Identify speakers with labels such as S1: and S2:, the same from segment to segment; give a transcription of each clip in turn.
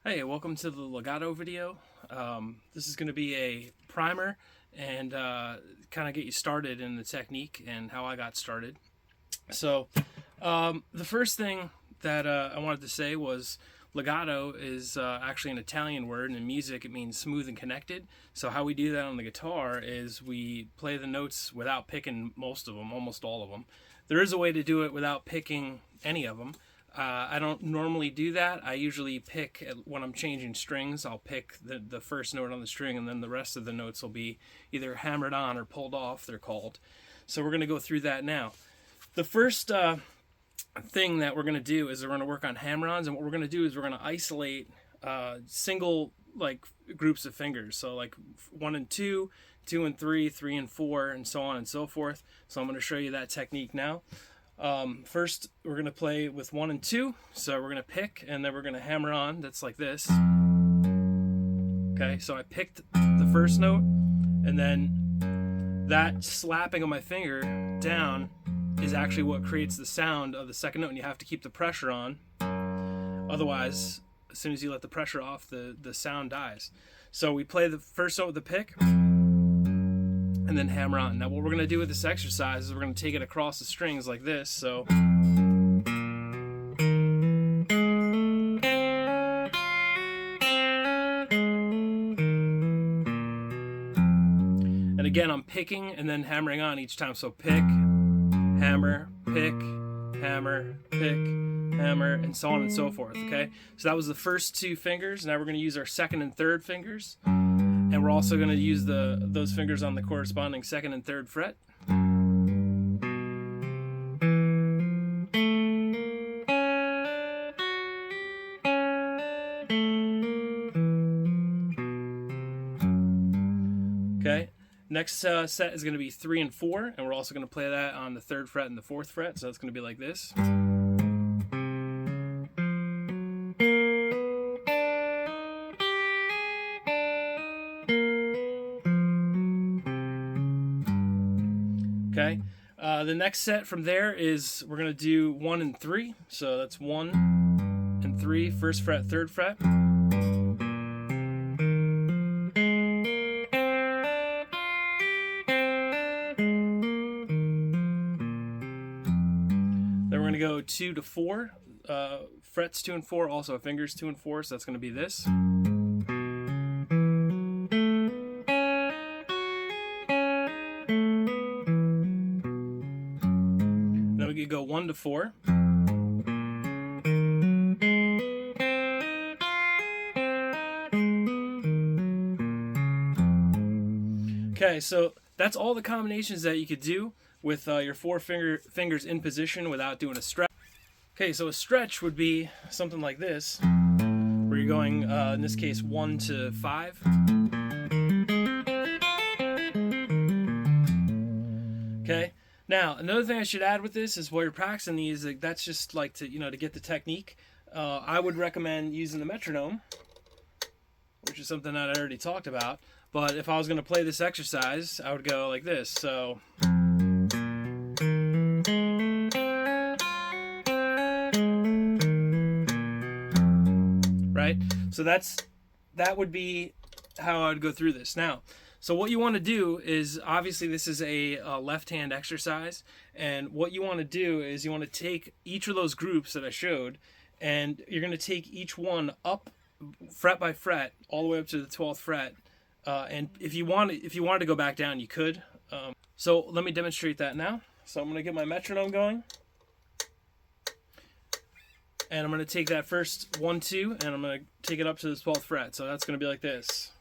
S1: Hey, welcome to the Legato video. This is going to be a primer and kind of get you started in the technique and how I got started. So the first thing that I wanted to say was legato is actually an Italian word, and in music it means smooth and connected. So how we do that on the guitar is we play the notes without picking most of them, almost all of them. There is a way to do it without picking any of them. I don't normally do that. I usually pick, when I'm changing strings, I'll pick the first note on the string, and then the rest of the notes will be either hammered on or pulled off, they're called. So we're going to go through that now. The first thing that we're going to do is we're going to work on hammer-ons, and what we're going to do is we're going to isolate single groups of fingers. So like 1 and 2, 2 and 3, 3 and 4, and so on and so forth. So I'm going to show you that technique now. First, we're going to play with 1 and 2, so we're going to pick, and then we're going to hammer on. That's like this. Okay, so I picked the first note, and then that slapping of my finger down is actually what creates the sound of the second note, and you have to keep the pressure on. Otherwise, as soon as you let the pressure off, the sound dies. So we play the first note with the pick, and then hammer on. Now what we're going to do with this exercise is we're going to take it across the strings like this. So and again, I'm picking and then hammering on each time. So pick, hammer, pick, hammer, pick, hammer, and so on and so forth. Okay, so that was the first 2 fingers. Now we're going to use our second and third fingers. And we're also going to use those fingers on the corresponding 2nd and 3rd fret. Okay, next set is going to be 3 and 4, and we're also going to play that on the 3rd fret and the 4th fret, so that's going to be like this. Okay, the next set from there is we're going to do 1 and 3. So that's 1 and 3, 1st fret, 3rd fret. Then we're going to go 2 to 4, frets 2 and 4, also fingers 2 and 4, so that's going to be this. We could go 1 to 4. Okay, so that's all the combinations that you could do with your 4 fingers in position without doing a stretch. Okay, so a stretch would be something like this, where you're going, in this case, 1 to 5. Okay. Now, another thing I should add with this is while you're practicing these, that's just like to get the technique. I would recommend using the metronome, which is something that I already talked about. But if I was going to play this exercise, I would go like this. So, right? So that would be how I would go through this. Now, so what you want to do is, obviously this is a left-hand exercise, and what you want to do is you want to take each of those groups that I showed, and you're going to take each one up fret by fret all the way up to the 12th fret, and if you wanted to go back down, you could. So let me demonstrate that now. So I'm going to get my metronome going, and I'm going to take that first 1, 2, and I'm going to take it up to the 12th fret. So that's going to be like this.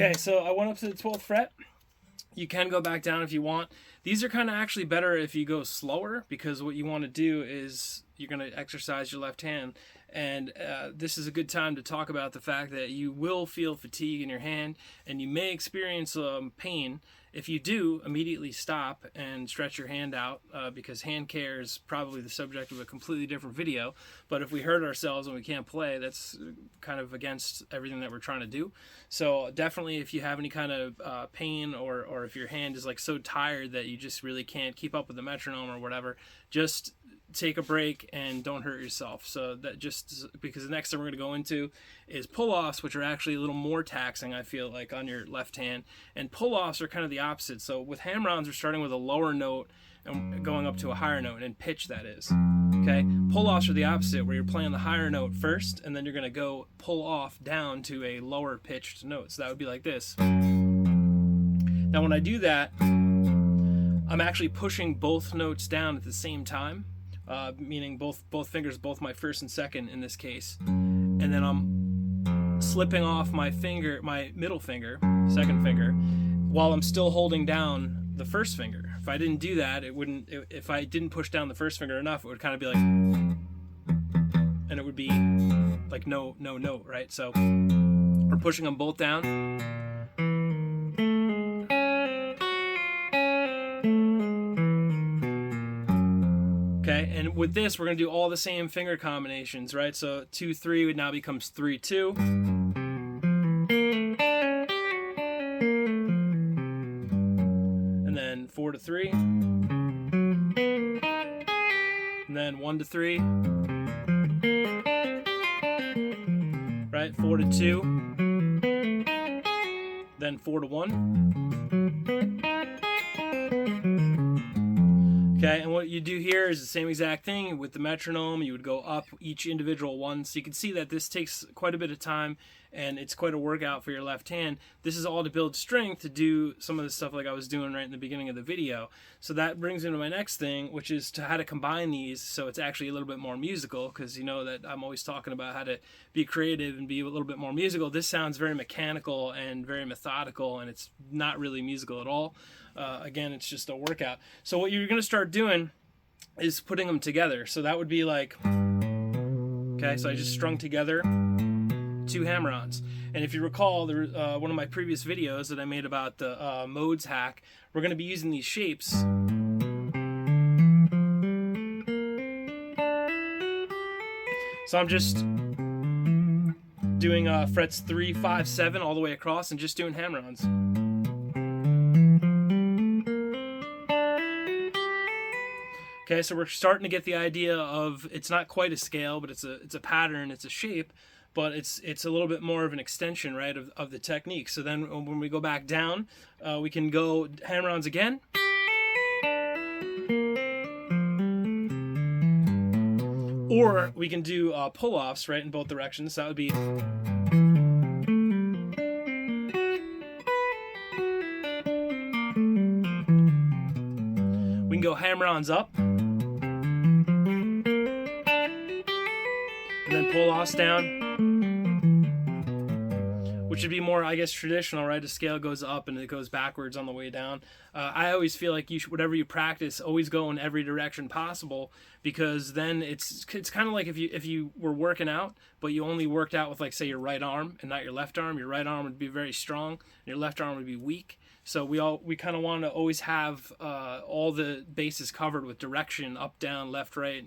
S1: Okay, so I went up to the 12th fret. You can go back down if you want. These are kind of actually better if you go slower, because what you want to do is you're going to exercise your left hand. And this is a good time to talk about the fact that you will feel fatigue in your hand and you may experience pain. If you do, immediately stop and stretch your hand out, because hand care is probably the subject of a completely different video. But if we hurt ourselves and we can't play, that's kind of against everything that we're trying to do. So definitely, if you have any kind of pain, or if your hand is like so tired that you just really can't keep up with the metronome or whatever, just take a break and don't hurt yourself. So that, just because the next thing we're going to go into is pull-offs, which are actually a little more taxing, I feel like, on your left hand. And pull-offs are kind of the opposite. So with hammer-ons, we're starting with a lower note and going up to a higher note, and pitch, that is. Okay, pull-offs are the opposite, where you're playing the higher note first and then you're going to go pull off down to a lower pitched note. So that would be like this. Now when I do that, I'm actually pushing both notes down at the same time. Meaning both fingers, both my first and second in this case, and then I'm slipping off my middle finger, second finger, while I'm still holding down the first finger. If I didn't do that, if I didn't push down the first finger enough, it would kind of be like, and it would be like no note, right? So we're pushing them both down. Okay, and with this, we're going to do all the same finger combinations, right? So 2-3 now becomes 3-2. And then 4-3. And then 1-3. Right, 4-2. Then 4-1. Okay, and what you do here is the same exact thing with the metronome. You would go up each individual one. So you can see that this takes quite a bit of time, and it's quite a workout for your left hand. This is all to build strength to do some of the stuff like I was doing right in the beginning of the video. So that brings me to my next thing, which is to how to combine these so it's actually a little bit more musical, because you know that I'm always talking about how to be creative and be a little bit more musical. This sounds very mechanical and very methodical, and it's not really musical at all. Again, it's just a workout. So what you're going to start doing is putting them together. So that would be like, okay, so I just strung together 2 hammer-ons. And if you recall, there one of my previous videos that I made about the modes hack, we're going to be using these shapes. So I'm just doing frets 3, 5, 7 all the way across and just doing hammer-ons. Okay, so we're starting to get the idea of, it's not quite a scale, but it's a pattern, it's a shape, but it's a little bit more of an extension, right, of the technique. So then when we go back down, we can go hammer-ons again. Or we can do pull-offs, right, in both directions. That would be... We can go hammer-ons up. And then pull-offs down, which would be more, I guess, traditional, right? A scale goes up and it goes backwards on the way down. I always feel like you should, whatever you practice, always go in every direction possible, because then it's kind of like if you were working out, but you only worked out with, like, say, your right arm and not your left arm. Your right arm would be very strong, and your left arm would be weak. So we kind of want to always have all the bases covered with direction, up, down, left, right,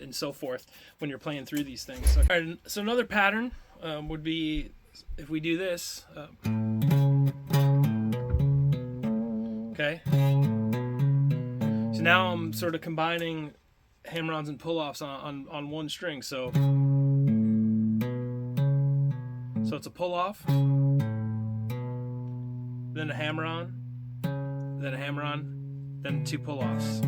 S1: and so forth when you're playing through these things. All right, so another pattern would be, if we do this. Okay. So now I'm sort of combining hammer-ons and pull-offs on one string. So it's a pull-off, then a hammer-on, then a hammer-on, then 2 pull-offs.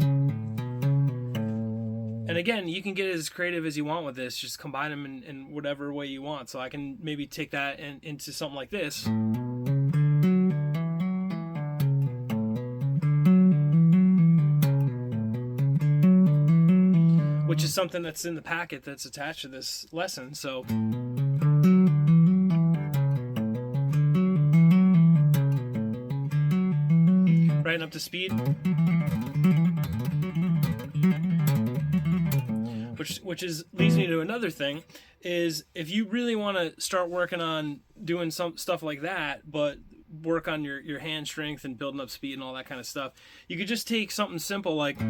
S1: And again, you can get as creative as you want with this. Just combine them in whatever way you want. So I can maybe take that into something like this. Which is something that's in the packet that's attached to this lesson. So up to speed. Which leads me to another thing, is if you really want to start working on doing some stuff like that, but work on your hand strength and building up speed and all that kind of stuff, you could just take something simple like,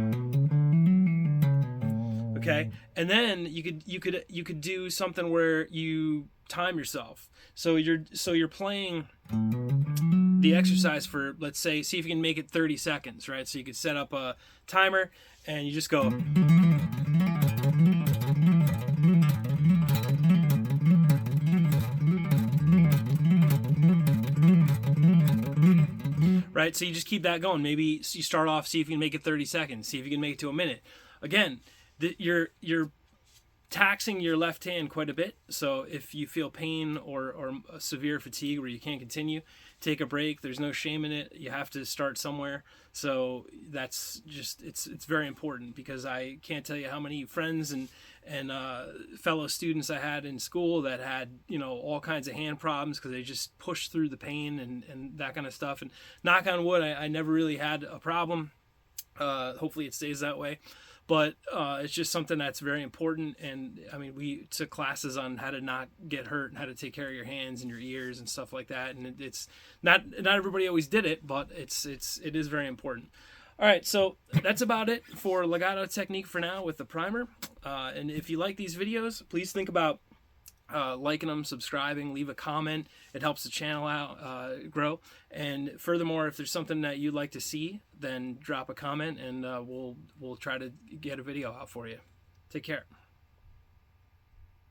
S1: okay, and then you could do something where you time yourself. So you're playing the exercise for, let's say, see if you can make it 30 seconds, right? So you could set up a timer and you just go, right? So you just keep that going. Maybe you start off, see if you can make it 30 seconds, see if you can make it to a minute. Again, you're taxing your left hand quite a bit. So if you feel pain or severe fatigue where you can't continue, take a break. There's no shame in it. You have to start somewhere. So that's just, it's very important, because I can't tell you how many friends and fellow students I had in school that had, all kinds of hand problems because they just pushed through the pain and that kind of stuff. And knock on wood, I never really had a problem. Hopefully it stays that way. But it's just something that's very important. And I mean, we took classes on how to not get hurt and how to take care of your hands and your ears and stuff like that. And it's not everybody always did it, but it is very important. All right, so that's about it for Legato technique for now with the primer. And if you like these videos, please think about liking them, subscribing, leave a comment. It helps the channel out grow. And furthermore, if there's something that you'd like to see, then drop a comment, and we'll try to get a video out for you. Take care.